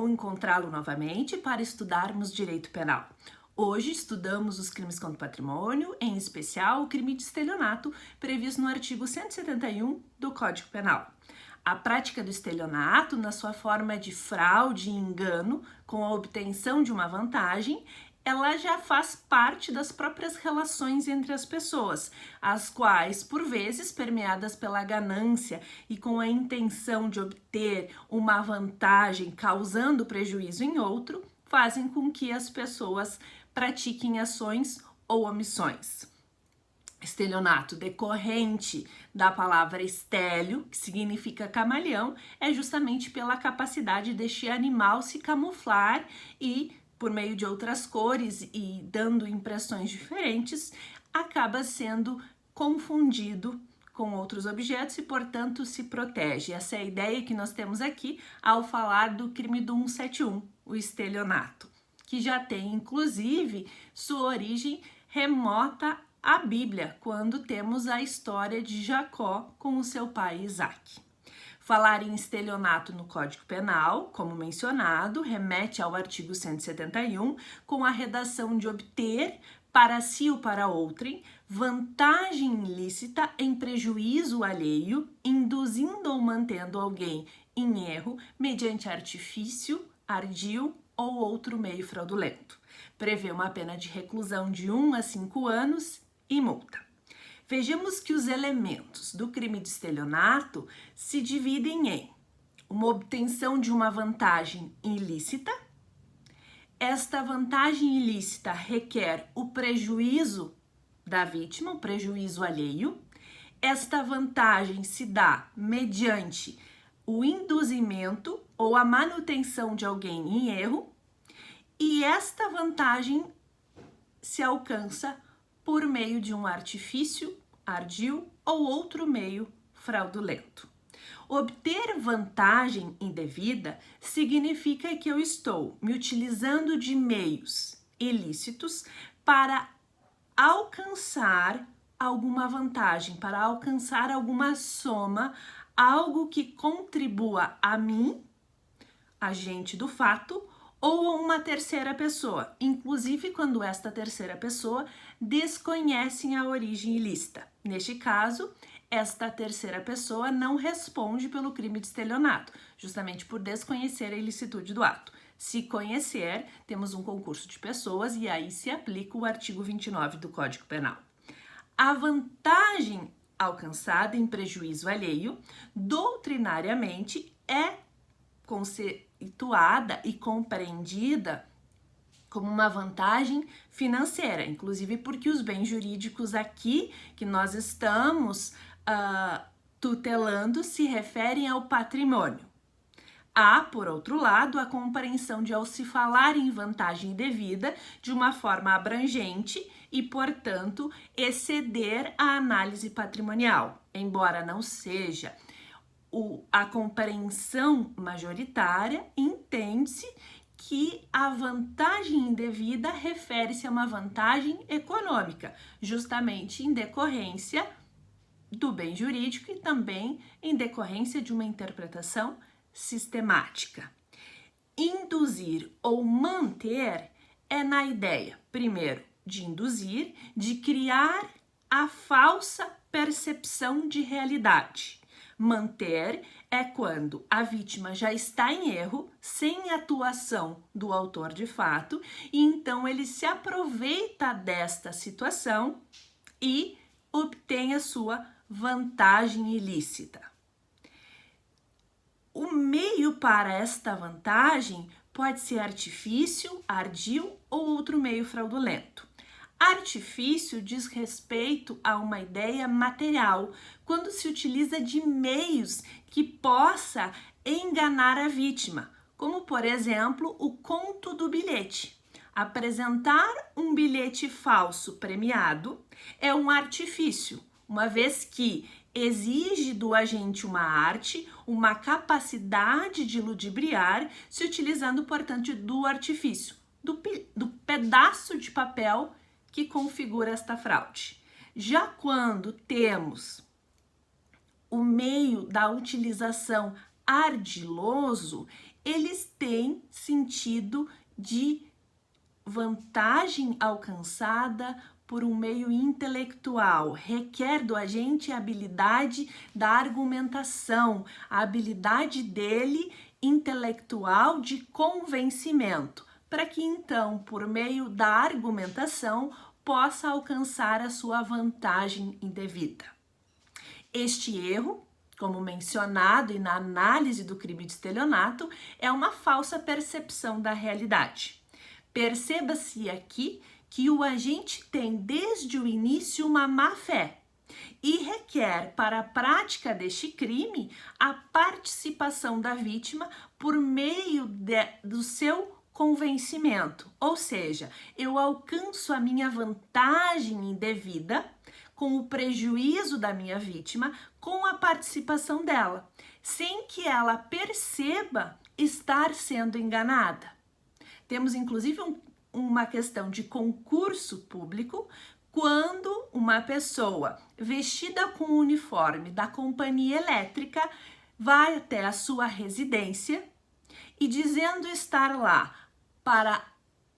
bom encontrá-lo novamente para estudarmos direito penal. Hoje estudamos os crimes contra o patrimônio, em especial o crime de estelionato, previsto no artigo 171 do Código Penal. A prática do estelionato, na sua forma de fraude e engano, com a obtenção de uma vantagem, ela já faz parte das próprias relações entre as pessoas, as quais, por vezes, permeadas pela ganância e com a intenção de obter uma vantagem causando prejuízo em outro, fazem com que as pessoas pratiquem ações ou omissões. Estelionato decorrente da palavra estélio, que significa camaleão, é justamente pela capacidade deste animal se camuflar e, por meio de outras cores e dando impressões diferentes, acaba sendo confundido com outros objetos e, portanto, se protege. Essa é a ideia que nós temos aqui ao falar do crime do 171, o estelionato, que já tem, inclusive, sua origem remota à Bíblia, quando temos a história de Jacó com o seu pai Isaque. Falar em estelionato no Código Penal, como mencionado, remete ao artigo 171, com a redação de obter, para si ou para outrem, vantagem ilícita em prejuízo alheio, induzindo ou mantendo alguém em erro mediante artifício, ardil ou outro meio fraudulento. Prevê uma pena de reclusão de 1 a 5 anos e multa. Vejamos que os elementos do crime de estelionato se dividem em uma obtenção de uma vantagem ilícita. Esta vantagem ilícita requer o prejuízo da vítima, o prejuízo alheio. Esta vantagem se dá mediante o induzimento ou a manutenção de alguém em erro. E esta vantagem se alcança por meio de um artifício, ardil ou outro meio fraudulento. Obter vantagem indevida significa que eu estou me utilizando de meios ilícitos para alcançar alguma vantagem, para alcançar alguma soma, algo que contribua a mim, agente do fato, ou a uma terceira pessoa, inclusive quando esta terceira pessoa desconhece a origem ilícita. Neste caso, esta terceira pessoa não responde pelo crime de estelionato, justamente por desconhecer a ilicitude do ato. Se conhecer, temos um concurso de pessoas e aí se aplica o artigo 29 do Código Penal. A vantagem alcançada em prejuízo alheio, doutrinariamente, é conceituada e compreendida como uma vantagem financeira, inclusive porque os bens jurídicos aqui que nós estamos tutelando se referem ao patrimônio. Há, por outro lado, a compreensão de ao se falar em vantagem indevida de uma forma abrangente e, portanto, exceder a análise patrimonial, embora não seja a compreensão majoritária, entende-se que a vantagem indevida refere-se a uma vantagem econômica, justamente em decorrência do bem jurídico e também em decorrência de uma interpretação sistemática. Induzir ou manter é na ideia, primeiro, de induzir, de criar a falsa percepção de realidade. Manter é quando a vítima já está em erro, sem atuação do autor de fato, e então ele se aproveita desta situação e obtém a sua vantagem ilícita. O meio para esta vantagem pode ser artifício, ardil ou outro meio fraudulento. Artifício diz respeito a uma ideia material, quando se utiliza de meios que possa enganar a vítima, como, por exemplo, o conto do bilhete. Apresentar um bilhete falso premiado é um artifício, uma vez que exige do agente uma arte, uma capacidade de ludibriar, se utilizando, portanto, do artifício, do pedaço de papel que configura esta fraude. Já quando temos o meio da utilização ardiloso, eles têm sentido de vantagem alcançada por um meio intelectual, requer do agente a habilidade da argumentação, a habilidade dele intelectual de convencimento, para que então, por meio da argumentação, possa alcançar a sua vantagem indevida. Este erro, como mencionado e na análise do crime de estelionato, é uma falsa percepção da realidade. Perceba-se aqui que o agente tem desde o início uma má-fé e requer para a prática deste crime a participação da vítima por meio do seu convencimento, ou seja, eu alcanço a minha vantagem indevida com o prejuízo da minha vítima, com a participação dela, sem que ela perceba estar sendo enganada. Temos inclusive uma questão de concurso público, quando uma pessoa vestida com o uniforme da companhia elétrica vai até a sua residência e dizendo estar lá para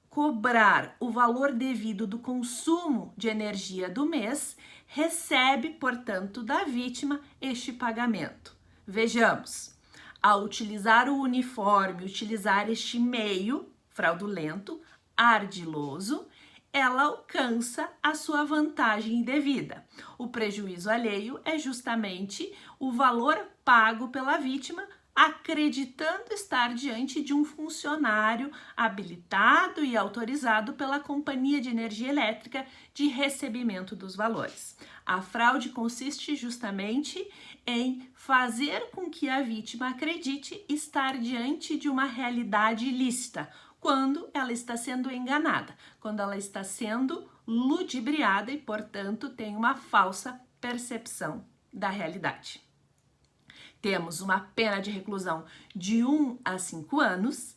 cobrar o valor devido do consumo de energia do mês, recebe, portanto, da vítima este pagamento. Vejamos, ao utilizar o uniforme, utilizar este meio fraudulento, ardiloso, ela alcança a sua vantagem indevida. O prejuízo alheio é justamente o valor pago pela vítima, acreditando estar diante de um funcionário habilitado e autorizado pela Companhia de Energia Elétrica de recebimento dos valores. A fraude consiste justamente em fazer com que a vítima acredite estar diante de uma realidade ilícita, quando ela está sendo enganada, quando ela está sendo ludibriada e, portanto, tem uma falsa percepção da realidade. Temos uma pena de reclusão de 1 a 5 anos,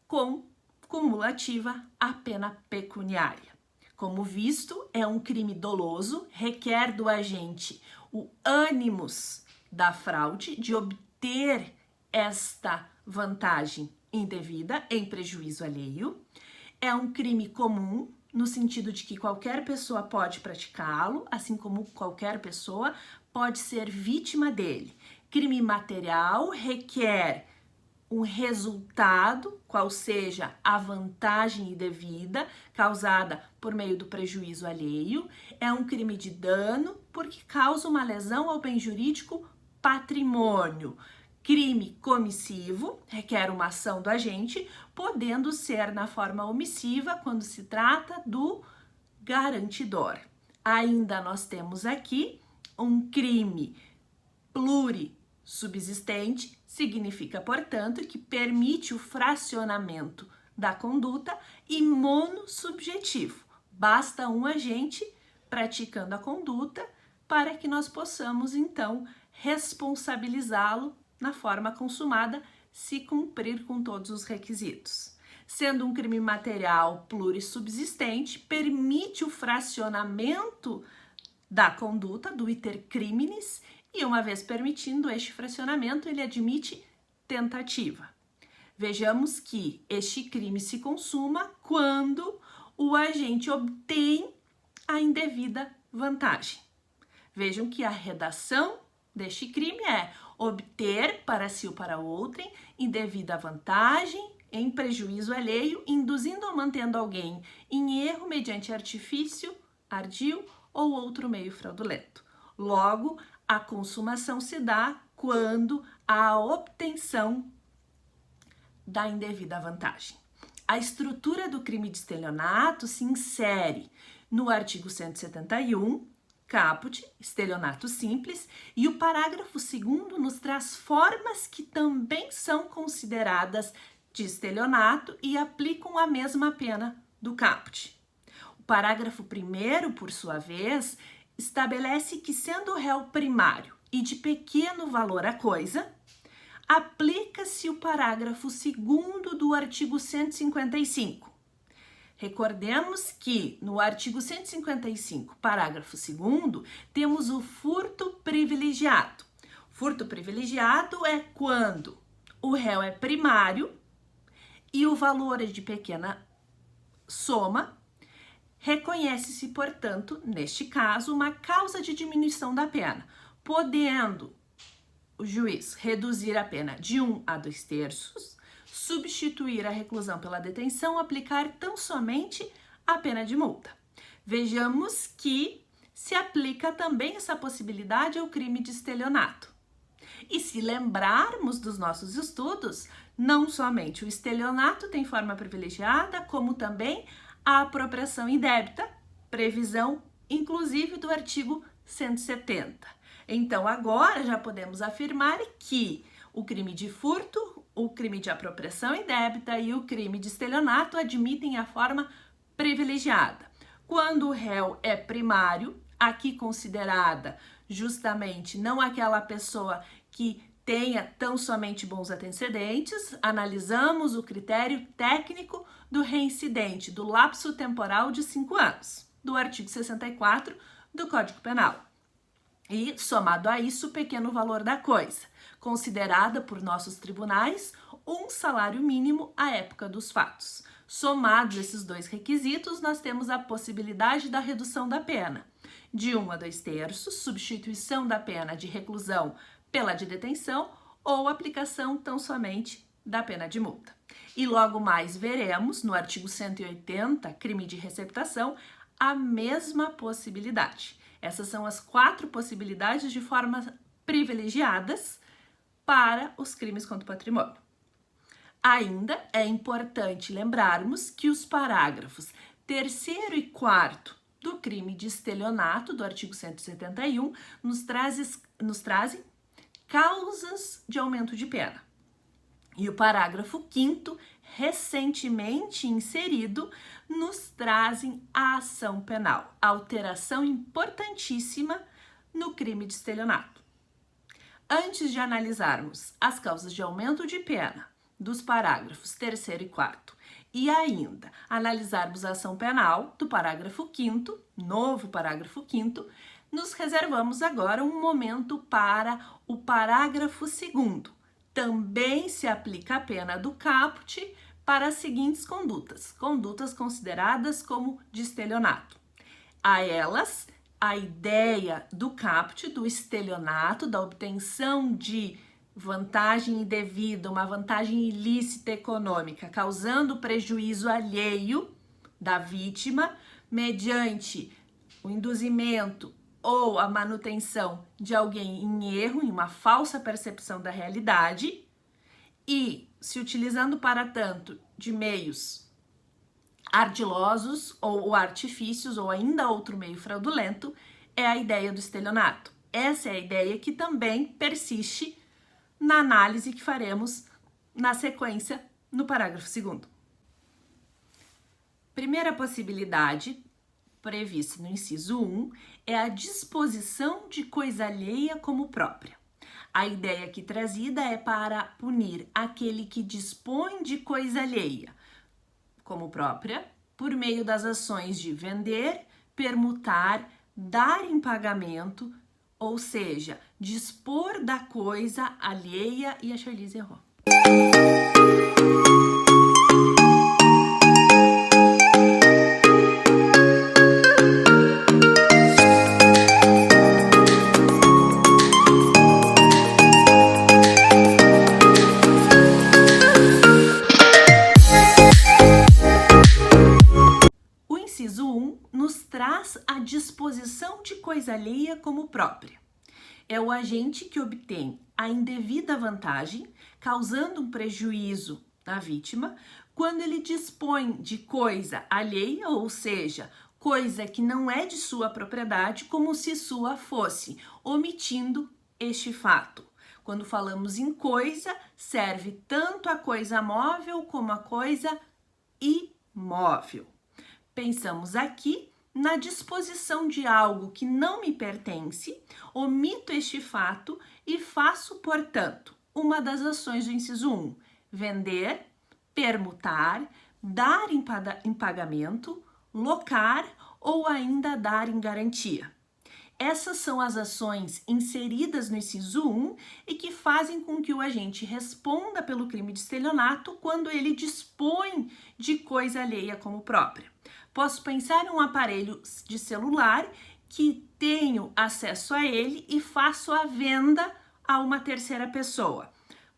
com cumulativa a pena pecuniária. Como visto, é um crime doloso, requer do agente o ânimos da fraude, de obter esta vantagem indevida em prejuízo alheio. É um crime comum, no sentido de que qualquer pessoa pode praticá-lo, assim como qualquer pessoa pode ser vítima dele. Crime material requer um resultado, qual seja a vantagem indevida causada por meio do prejuízo alheio. É um crime de dano porque causa uma lesão ao bem jurídico patrimônio. Crime comissivo requer uma ação do agente, podendo ser na forma omissiva quando se trata do garantidor. Ainda nós temos aqui um crime plurissubsistente, significa, portanto, que permite o fracionamento da conduta, e monossubjetivo. Basta um agente praticando a conduta para que nós possamos, então, responsabilizá-lo na forma consumada, se cumprir com todos os requisitos. Sendo um crime material plurissubsistente, permite o fracionamento da conduta, do iter criminis, e uma vez permitindo este fracionamento, ele admite tentativa. Vejamos que este crime se consuma quando o agente obtém a indevida vantagem. Vejam que a redação deste crime é obter para si ou para outrem indevida vantagem em prejuízo alheio, induzindo ou mantendo alguém em erro mediante artifício, ardil ou outro meio fraudulento. Logo, a consumação se dá quando há a obtenção da indevida vantagem. A estrutura do crime de estelionato se insere no artigo 171, caput, estelionato simples, e o parágrafo 2º nos traz formas que também são consideradas de estelionato e aplicam a mesma pena do caput. O parágrafo 1º, por sua vez, estabelece que, sendo o réu primário e de pequeno valor a coisa, aplica-se o parágrafo 2º do artigo 155. Recordemos que no artigo 155, parágrafo 2º, temos o furto privilegiado. Furto privilegiado é quando O réu é primário e o valor é de pequena soma. Reconhece-se, portanto, neste caso, uma causa de diminuição da pena, podendo o juiz reduzir a pena de 1 a 2/3, substituir a reclusão pela detenção, aplicar tão somente a pena de multa. Vejamos que se aplica também essa possibilidade ao crime de estelionato. E se lembrarmos dos nossos estudos, não somente o estelionato tem forma privilegiada, como também a apropriação indébita, previsão inclusive do artigo 170. Então, agora já podemos afirmar que o crime de furto, o crime de apropriação indébita e o crime de estelionato admitem a forma privilegiada. Quando o réu é primário, aqui considerada justamente não aquela pessoa que tenha tão somente bons antecedentes, analisamos o critério técnico do reincidente, do lapso temporal de 5 anos, do artigo 64 do Código Penal. E, somado a isso, o pequeno valor da coisa, considerada por nossos tribunais um salário mínimo à época dos fatos. Somados esses dois requisitos, nós temos a possibilidade da redução da pena, de 1 a 2/3, substituição da pena de reclusão pela de detenção ou aplicação tão somente da pena de multa. E logo mais veremos, no artigo 180, crime de receptação, a mesma possibilidade. Essas são as 4 possibilidades de formas privilegiadas para os crimes contra o patrimônio. Ainda é importante lembrarmos que os parágrafos 3º e 4º do crime de estelionato, do artigo 171, nos trazem causas de aumento de pena. E o parágrafo 5º, recentemente inserido, nos trazem a ação penal, alteração importantíssima no crime de estelionato. Antes de analisarmos as causas de aumento de pena dos parágrafos 3º e 4º e ainda analisarmos a ação penal do parágrafo 5º, novo parágrafo 5º, nos reservamos agora um momento para o parágrafo 2º. Também se aplica a pena do caput para as seguintes condutas consideradas como de estelionato. A elas, a ideia do caput, do estelionato, da obtenção de vantagem indevida, uma vantagem ilícita econômica, causando prejuízo alheio da vítima, mediante o induzimento ou a manutenção de alguém em erro, em uma falsa percepção da realidade, e se utilizando para tanto de meios ardilosos ou artifícios ou ainda outro meio fraudulento, é a ideia do estelionato. Essa é a ideia que também persiste na análise que faremos na sequência no parágrafo 2º. Primeira possibilidade prevista no inciso 1 é a disposição de coisa alheia como própria. A ideia aqui trazida é para punir aquele que dispõe de coisa alheia como própria por meio das ações de vender, permutar, dar em pagamento, ou seja, dispor da coisa alheia, e a Charlize errou. A disposição de coisa alheia como própria. É o agente que obtém a indevida vantagem, causando um prejuízo à vítima, quando ele dispõe de coisa alheia, ou seja, coisa que não é de sua propriedade, como se sua fosse, omitindo este fato. Quando falamos em coisa, serve tanto a coisa móvel como a coisa imóvel. Pensamos aqui na disposição de algo que não me pertence, omito este fato e faço, portanto, uma das ações do inciso 1, vender, permutar, dar em pagamento, locar ou ainda dar em garantia. Essas são as ações inseridas no inciso 1 e que fazem com que o agente responda pelo crime de estelionato quando ele dispõe de coisa alheia como própria. Posso pensar em um aparelho de celular que tenho acesso a ele e faço a venda a uma terceira pessoa.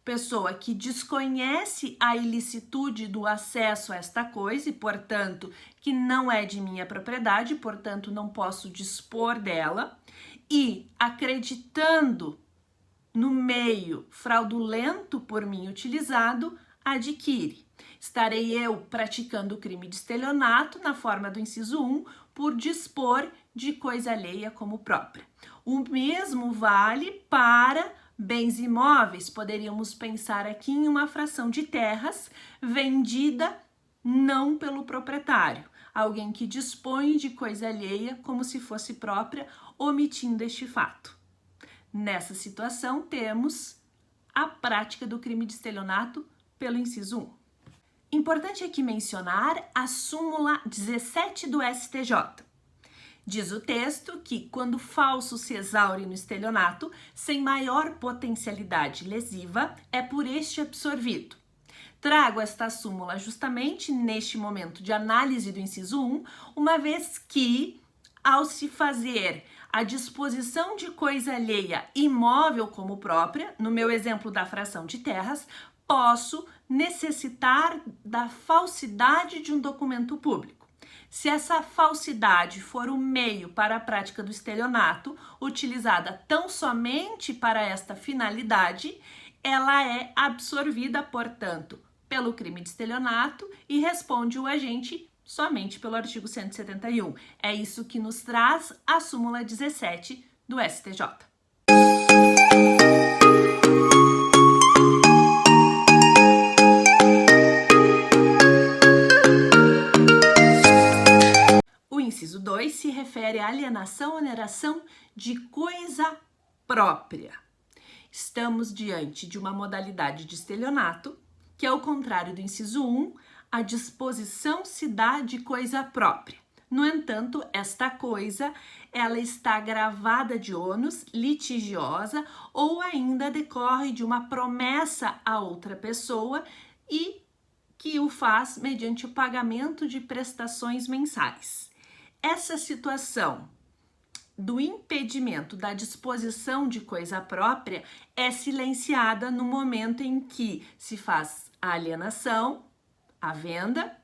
Pessoa que desconhece a ilicitude do acesso a esta coisa e, portanto, que não é de minha propriedade, portanto, não posso dispor dela, e acreditando no meio fraudulento por mim utilizado, adquire. Estarei eu praticando o crime de estelionato na forma do inciso 1 por dispor de coisa alheia como própria. O mesmo vale para bens imóveis. Poderíamos pensar aqui em uma fração de terras vendida não pelo proprietário, alguém que dispõe de coisa alheia como se fosse própria, omitindo este fato. Nessa situação, temos a prática do crime de estelionato pelo inciso 1. Importante aqui mencionar a súmula 17 do STJ. Diz o texto que, quando falso se exaure no estelionato, sem maior potencialidade lesiva, é por este absorvido. Trago esta súmula justamente neste momento de análise do inciso 1, uma vez que, ao se fazer a disposição de coisa alheia imóvel como própria, no meu exemplo da fração de terras, posso necessitar da falsidade de um documento público. Se essa falsidade for o meio para a prática do estelionato, utilizada tão somente para esta finalidade, ela é absorvida, portanto, pelo crime de estelionato e responde o agente somente pelo artigo 171. É isso que nos traz a súmula 17 do STJ. O inciso 2 se refere à alienação ou oneração de coisa própria. Estamos diante de uma modalidade de estelionato que, ao contrário do inciso 1, a disposição se dá de coisa própria. No entanto, esta coisa, ela está gravada de ônus, litigiosa ou ainda decorre de uma promessa a outra pessoa e que o faz mediante o pagamento de prestações mensais. Essa situação do impedimento da disposição de coisa própria é silenciada no momento em que se faz a alienação, a venda,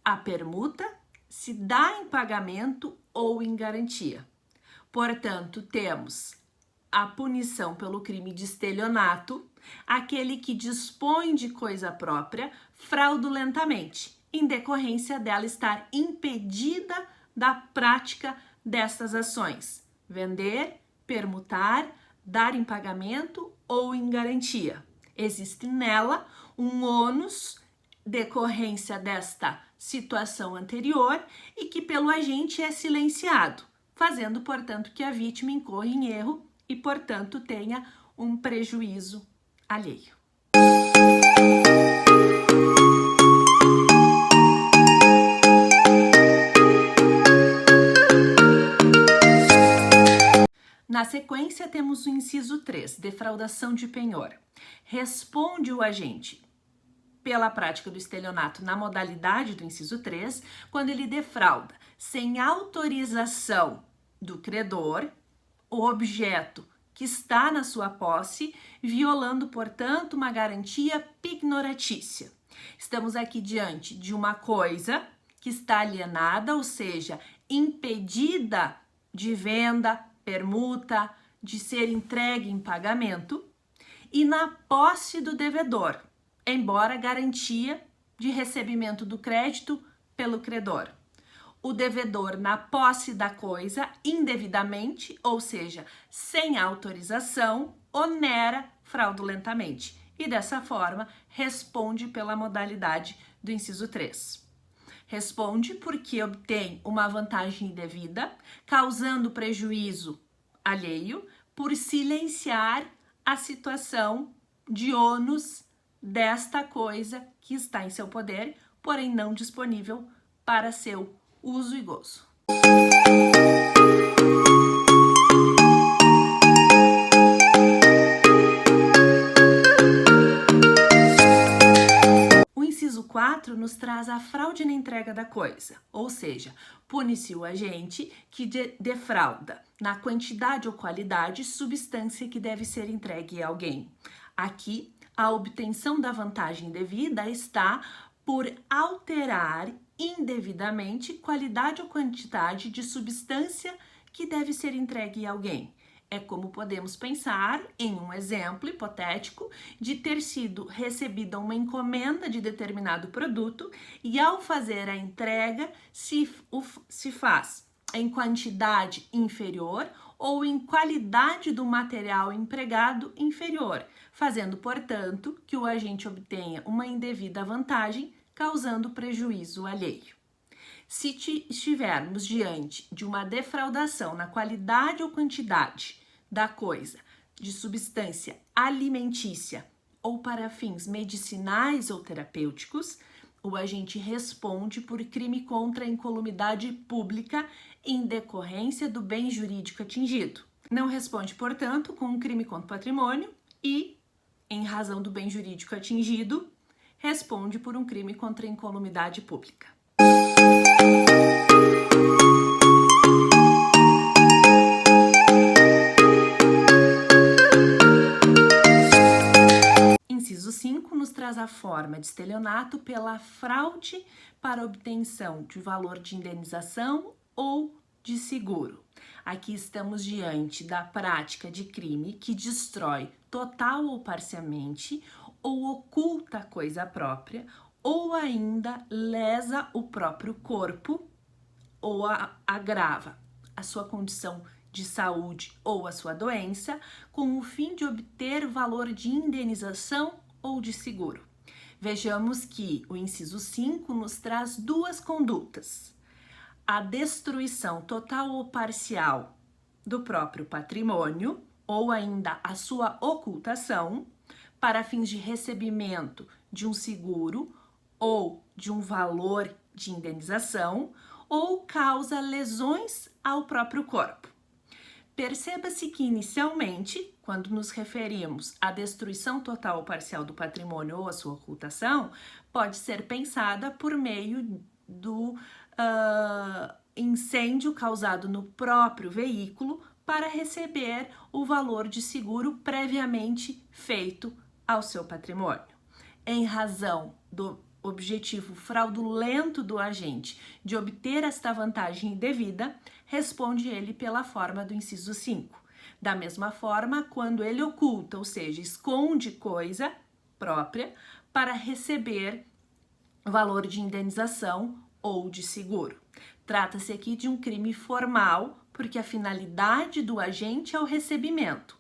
a permuta, se dá em pagamento ou em garantia. Portanto, temos a punição pelo crime de estelionato, aquele que dispõe de coisa própria fraudulentamente, em decorrência dela estar impedida da prática destas ações: vender, permutar, dar em pagamento ou em garantia. Existe nela um ônus decorrência desta situação anterior e que pelo agente é silenciado, fazendo, portanto, que a vítima incorra em erro e, portanto, tenha um prejuízo alheio. Na sequência, temos o inciso 3, defraudação de penhor. Responde o agente pela prática do estelionato na modalidade do inciso 3, quando ele defrauda sem autorização do credor o objeto que está na sua posse, violando, portanto, uma garantia pignoratícia. Estamos aqui diante de uma coisa que está alienada, ou seja, impedida de venda, permuta, de ser entregue em pagamento, e na posse do devedor, embora garantia de recebimento do crédito pelo credor. O devedor, na posse da coisa, indevidamente, ou seja, sem autorização, onera fraudulentamente e, dessa forma, responde pela modalidade do inciso 3. Responde porque obtém uma vantagem indevida, causando prejuízo alheio, por silenciar a situação de ônus desta coisa que está em seu poder, porém não disponível para seu uso e gozo. 4 nos traz a fraude na entrega da coisa, ou seja, pune-se o agente que defrauda na quantidade ou qualidade substância que deve ser entregue a alguém. Aqui, a obtenção da vantagem devida está por alterar indevidamente qualidade ou quantidade de substância que deve ser entregue a alguém. É como podemos pensar em um exemplo hipotético de ter sido recebida uma encomenda de determinado produto e ao fazer a entrega se faz em quantidade inferior ou em qualidade do material empregado inferior, fazendo, portanto, que o agente obtenha uma indevida vantagem, causando prejuízo alheio. Se estivermos diante de uma defraudação na qualidade ou quantidade da coisa, de substância alimentícia ou para fins medicinais ou terapêuticos, o agente responde por crime contra a incolumidade pública em decorrência do bem jurídico atingido. Não responde, portanto, com um crime contra o patrimônio e, em razão do bem jurídico atingido, responde por um crime contra a incolumidade pública. Inciso 5 nos traz a forma de estelionato pela fraude para obtenção de valor de indenização ou de seguro. Aqui estamos diante da prática de crime que destrói total ou parcialmente ou oculta a coisa própria ou ainda lesa o próprio corpo ou agrava a sua condição de saúde ou a sua doença, com o fim de obter valor de indenização ou de seguro. Vejamos que o inciso 5 nos traz duas condutas: a destruição total ou parcial do próprio patrimônio, ou ainda a sua ocultação, para fins de recebimento de um seguro ou de um valor de indenização, ou causa lesões ao próprio corpo. Perceba-se que, inicialmente, quando nos referimos à destruição total ou parcial do patrimônio ou a sua ocultação, pode ser pensada por meio do incêndio causado no próprio veículo para receber o valor de seguro previamente feito ao seu patrimônio. Em razão do objetivo fraudulento do agente de obter esta vantagem indevida, responde ele pela forma do inciso 5. Da mesma forma, quando ele oculta, ou seja, esconde coisa própria para receber valor de indenização ou de seguro. Trata-se aqui de um crime formal, porque a finalidade do agente é o recebimento.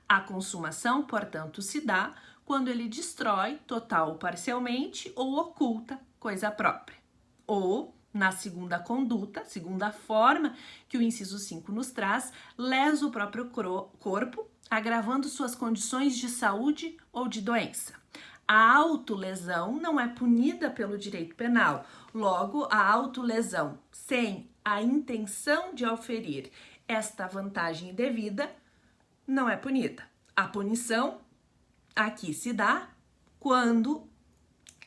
A consumação, portanto, se dá quando ele destrói, total ou parcialmente, ou oculta coisa própria. Ou, na segunda conduta, segunda forma que o inciso 5 nos traz, lesa o próprio corpo, agravando suas condições de saúde ou de doença. A autolesão não é punida pelo direito penal. Logo, a autolesão sem a intenção de auferir esta vantagem indevida não é punida. A punição aqui se dá quando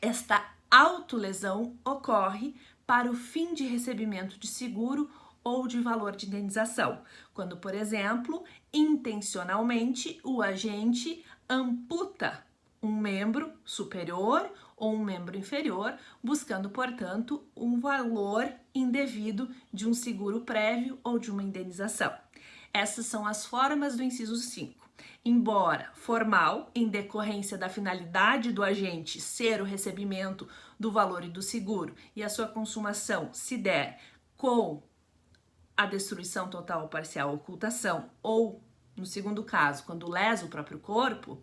esta autolesão ocorre para o fim de recebimento de seguro ou de valor de indenização. Quando, por exemplo, intencionalmente o agente amputa um membro superior ou um membro inferior, buscando, portanto, um valor indevido de um seguro prévio ou de uma indenização. Essas são as formas do inciso 5. Embora formal, em decorrência da finalidade do agente ser o recebimento do valor e do seguro, e a sua consumação se der com a destruição total ou parcial, ocultação, ou, no segundo caso, quando lesa o próprio corpo,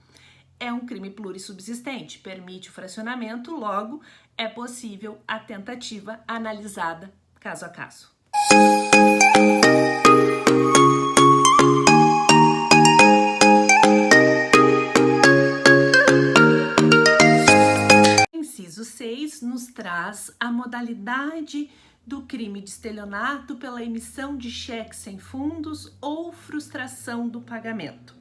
é um crime plurissubsistente, permite o fracionamento, logo é possível a tentativa analisada caso a caso. Inciso 6 nos traz a modalidade do crime de estelionato pela emissão de cheques sem fundos ou frustração do pagamento.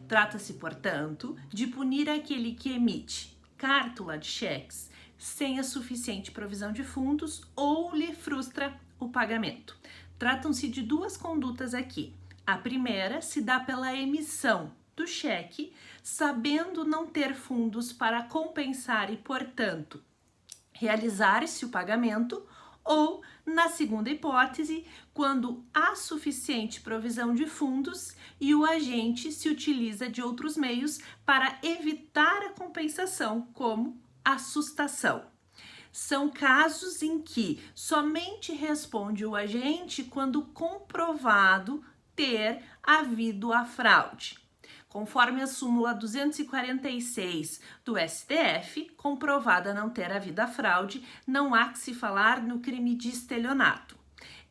Trata-se, portanto, de punir aquele que emite cártula de cheques sem a suficiente provisão de fundos ou lhe frustra o pagamento. Tratam-se de duas condutas aqui. A primeira se dá pela emissão do cheque, sabendo não ter fundos para compensar e, portanto, realizar-se o pagamento, ou, na segunda hipótese, quando há suficiente provisão de fundos e o agente se utiliza de outros meios para evitar a compensação, como a sustação. São casos em que somente responde o agente quando comprovado ter havido a fraude. Conforme a súmula 246 do STF, comprovada não ter havido a fraude, não há que se falar no crime de estelionato.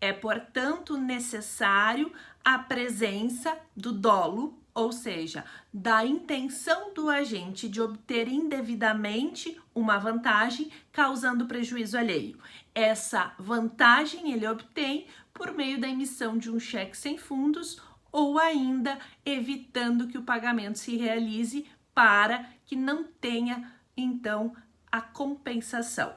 É, portanto, necessário a presença do dolo, ou seja, da intenção do agente de obter indevidamente uma vantagem, causando prejuízo alheio. Essa vantagem ele obtém por meio da emissão de um cheque sem fundos ou ainda evitando que o pagamento se realize para que não tenha, então, a compensação.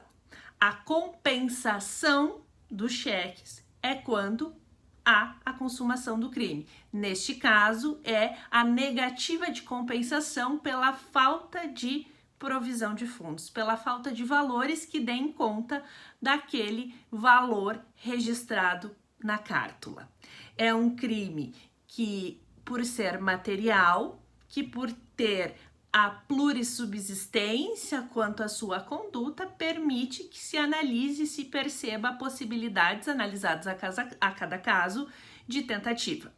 A compensação dos cheques é quando há a consumação do crime. Neste caso, é a negativa de compensação pela falta de provisão de fundos, pela falta de valores que deem conta daquele valor registrado na cártula. É um crime que, por ser material, que por ter a plurissubsistência quanto à sua conduta, permite que se analise e se perceba possibilidades analisadas a cada caso de tentativa.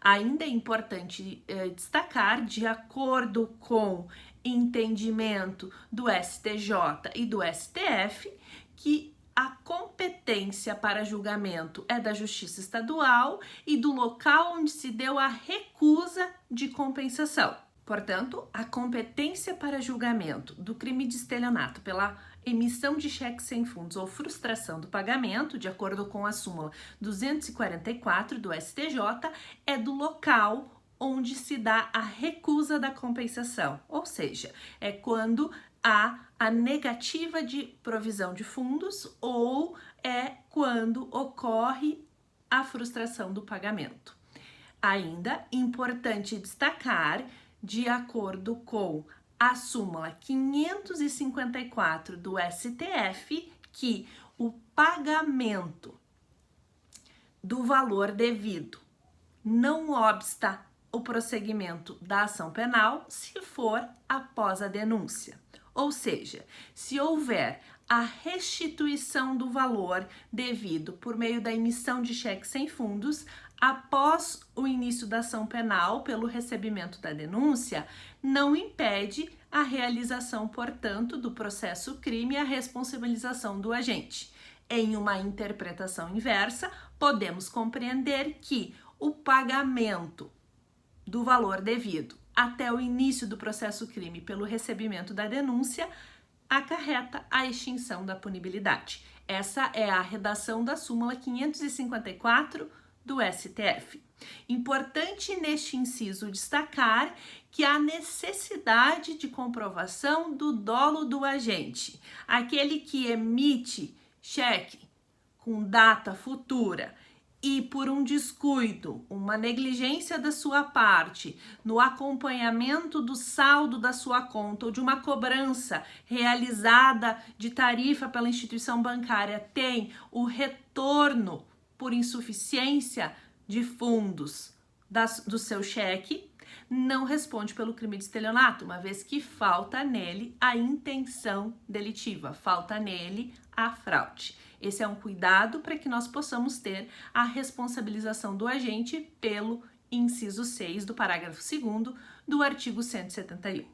Ainda é importante destacar, de acordo com entendimento do STJ e do STF, que a competência para julgamento é da Justiça Estadual e do local onde se deu a recusa de compensação. Portanto, a competência para julgamento do crime de estelionato pela emissão de cheque sem fundos ou frustração do pagamento, de acordo com a súmula 244 do STJ, é do local onde se dá a recusa da compensação, ou seja, é quando há a negativa de provisão de fundos ou é quando ocorre a frustração do pagamento. Ainda importante destacar, de acordo com a súmula 554 do STF, que o pagamento do valor devido não obsta o prosseguimento da ação penal se for após a denúncia. Ou seja, se houver a restituição do valor devido por meio da emissão de cheque sem fundos, após o início da ação penal pelo recebimento da denúncia, não impede a realização, portanto, do processo crime e a responsabilização do agente. Em uma interpretação inversa, podemos compreender que o pagamento do valor devido até o início do processo crime pelo recebimento da denúncia acarreta a extinção da punibilidade. Essa é a redação da súmula 554 do STF. Importante neste inciso destacar que há necessidade de comprovação do dolo do agente, aquele que emite cheque com data futura e por um descuido, uma negligência da sua parte no acompanhamento do saldo da sua conta ou de uma cobrança realizada de tarifa pela instituição bancária, tem o retorno por insuficiência de fundos do seu cheque, não responde pelo crime de estelionato, uma vez que falta nele a intenção delitiva, falta nele a fraude. Esse é um cuidado para que nós possamos ter a responsabilização do agente pelo inciso 6 do parágrafo 2º do artigo 171.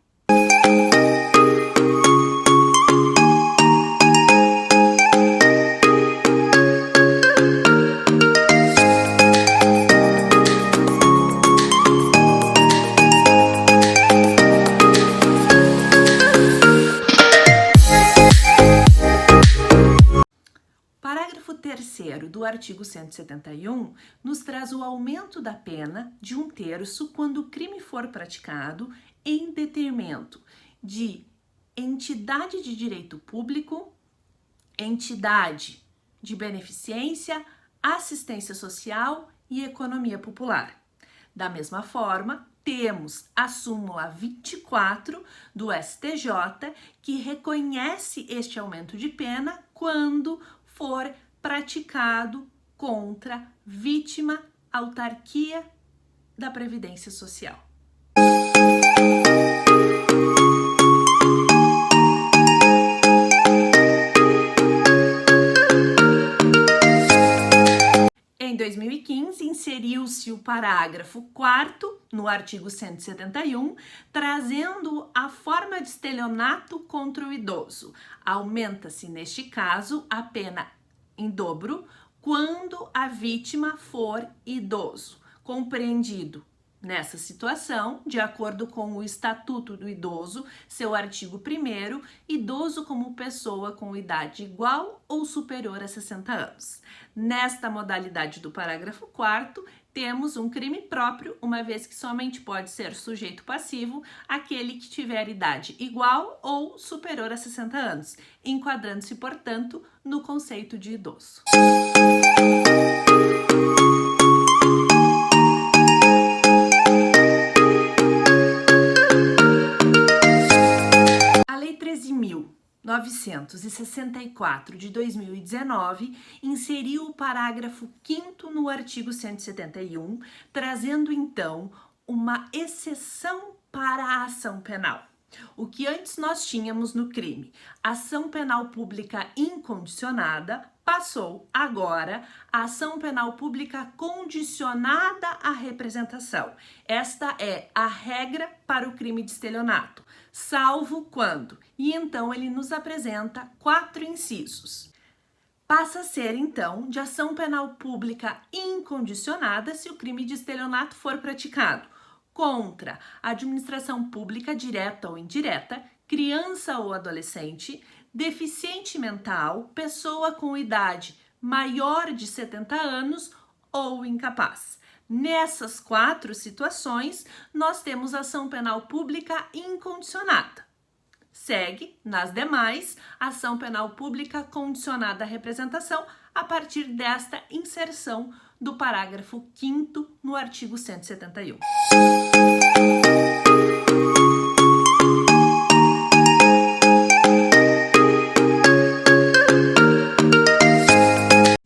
Do artigo 171 nos traz o aumento da pena de 1/3 quando o crime for praticado em detrimento de entidade de direito público, entidade de beneficência, assistência social e economia popular. Da mesma forma, temos a súmula 24 do STJ, que reconhece este aumento de pena quando for praticado contra vítima, autarquia da Previdência Social. Em 2015, inseriu-se o parágrafo 4º no artigo 171, trazendo a forma de estelionato contra o idoso. Aumenta-se, neste caso, a pena em dobro quando a vítima for idoso. Compreendido nessa situação, de acordo com o Estatuto do Idoso, seu artigo 1º, idoso como pessoa com idade igual ou superior a 60 anos. Nesta modalidade do parágrafo 4º, temos um crime próprio, uma vez que somente pode ser sujeito passivo aquele que tiver idade igual ou superior a 60 anos, enquadrando-se, portanto, no conceito de idoso. A Lei 13.964 de 2019 inseriu o parágrafo 5º no artigo 171, trazendo então uma exceção para a ação penal. O que antes nós tínhamos no crime, ação penal pública incondicionada, passou agora a ação penal pública condicionada à representação. Esta é a regra para o crime de estelionato, salvo quando. E então ele nos apresenta 4 incisos. Passa a ser, então, de ação penal pública incondicionada se o crime de estelionato for praticado contra a administração pública direta ou indireta, criança ou adolescente, deficiente mental, pessoa com idade maior de 70 anos ou incapaz. Nessas 4 situações, nós temos ação penal pública incondicionada. Segue, nas demais, ação penal pública condicionada à representação a partir desta inserção do parágrafo 5º no artigo 171.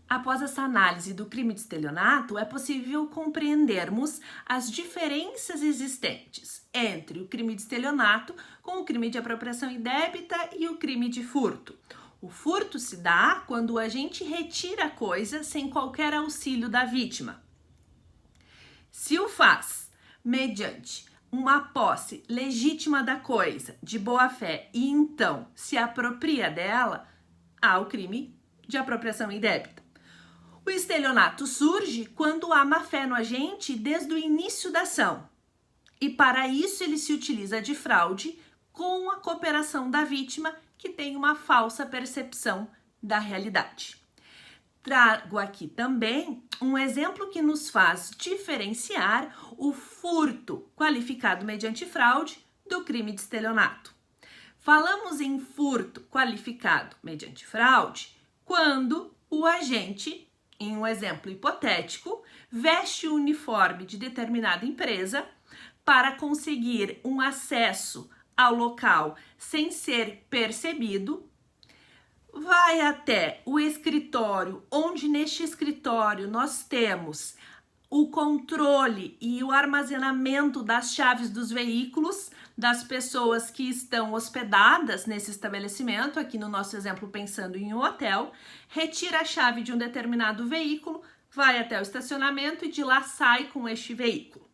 Após essa análise do crime de estelionato, é possível compreendermos as diferenças existentes entre o crime de estelionato com o crime de apropriação indébita e o crime de furto. O furto se dá quando o agente retira a coisa sem qualquer auxílio da vítima. Se o faz mediante uma posse legítima da coisa, de boa fé, e então se apropria dela, há o crime de apropriação indébita. O estelionato surge quando há má fé no agente desde o início da ação. E para isso ele se utiliza de fraude com a cooperação da vítima, que tem uma falsa percepção da realidade. Trago aqui também um exemplo que nos faz diferenciar o furto qualificado mediante fraude do crime de estelionato. Falamos em furto qualificado mediante fraude quando o agente, em um exemplo hipotético, veste o uniforme de determinada empresa para conseguir um acesso ao local sem ser percebido, vai até o escritório, onde neste escritório nós temos o controle e o armazenamento das chaves dos veículos das pessoas que estão hospedadas nesse estabelecimento, aqui no nosso exemplo pensando em um hotel, retira a chave de um determinado veículo, vai até o estacionamento e de lá sai com este veículo.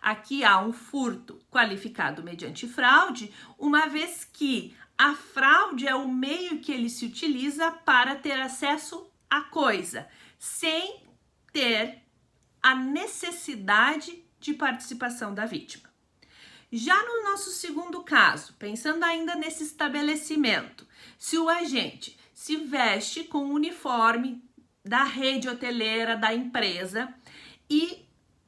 Aqui há um furto qualificado mediante fraude, uma vez que a fraude é o meio que ele se utiliza para ter acesso à coisa, sem ter a necessidade de participação da vítima. Já no nosso segundo caso, pensando ainda nesse estabelecimento, se o agente se veste com o uniforme da rede hoteleira da empresa e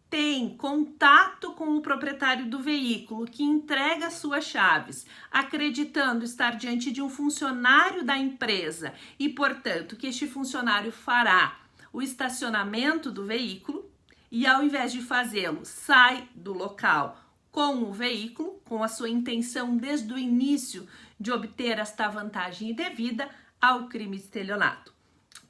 tem contato com o proprietário do veículo que entrega suas chaves, acreditando estar diante de um funcionário da empresa e, portanto, que este funcionário fará o estacionamento do veículo e, ao invés de fazê-lo, sai do local com o veículo, com a sua intenção desde o início de obter esta vantagem indevida, ao crime de estelionato.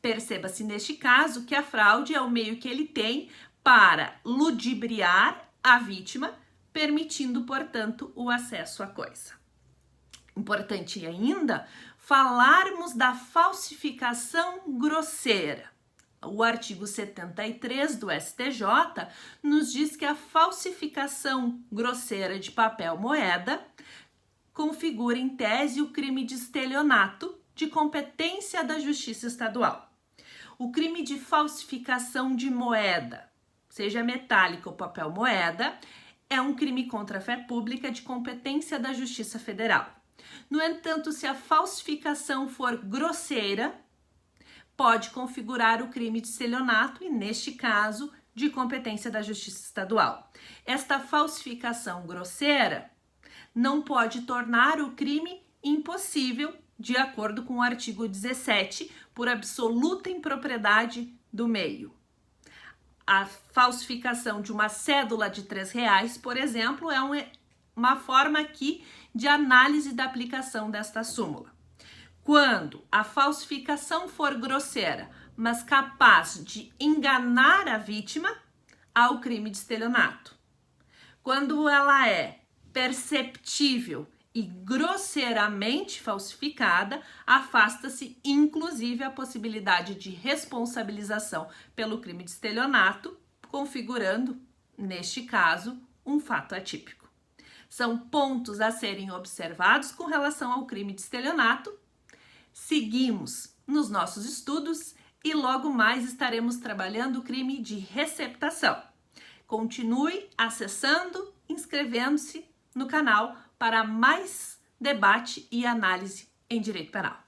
Perceba-se neste caso que a fraude é o meio que ele tem para ludibriar a vítima, permitindo, portanto, o acesso à coisa. Importante ainda falarmos da falsificação grosseira. O artigo 73 do STJ nos diz que a falsificação grosseira de papel moeda configura em tese o crime de estelionato de competência da Justiça Estadual. O crime de falsificação de moeda, seja metálica ou papel moeda, é um crime contra a fé pública de competência da Justiça Federal. No entanto, se a falsificação for grosseira, pode configurar o crime de estelionato e, neste caso, de competência da Justiça Estadual. Esta falsificação grosseira não pode tornar o crime impossível, de acordo com o artigo 17, por absoluta impropriedade do meio. A falsificação de uma cédula de R$3, por exemplo, é uma forma aqui de análise da aplicação desta súmula. Quando a falsificação for grosseira, mas capaz de enganar a vítima, há o crime de estelionato. Quando ela é perceptível e grosseiramente falsificada, afasta-se inclusive a possibilidade de responsabilização pelo crime de estelionato, configurando, neste caso, um fato atípico. São pontos a serem observados com relação ao crime de estelionato. Seguimos nos nossos estudos e logo mais estaremos trabalhando o crime de receptação. Continue acessando, inscrevendo-se no canal para mais debate e análise em direito penal.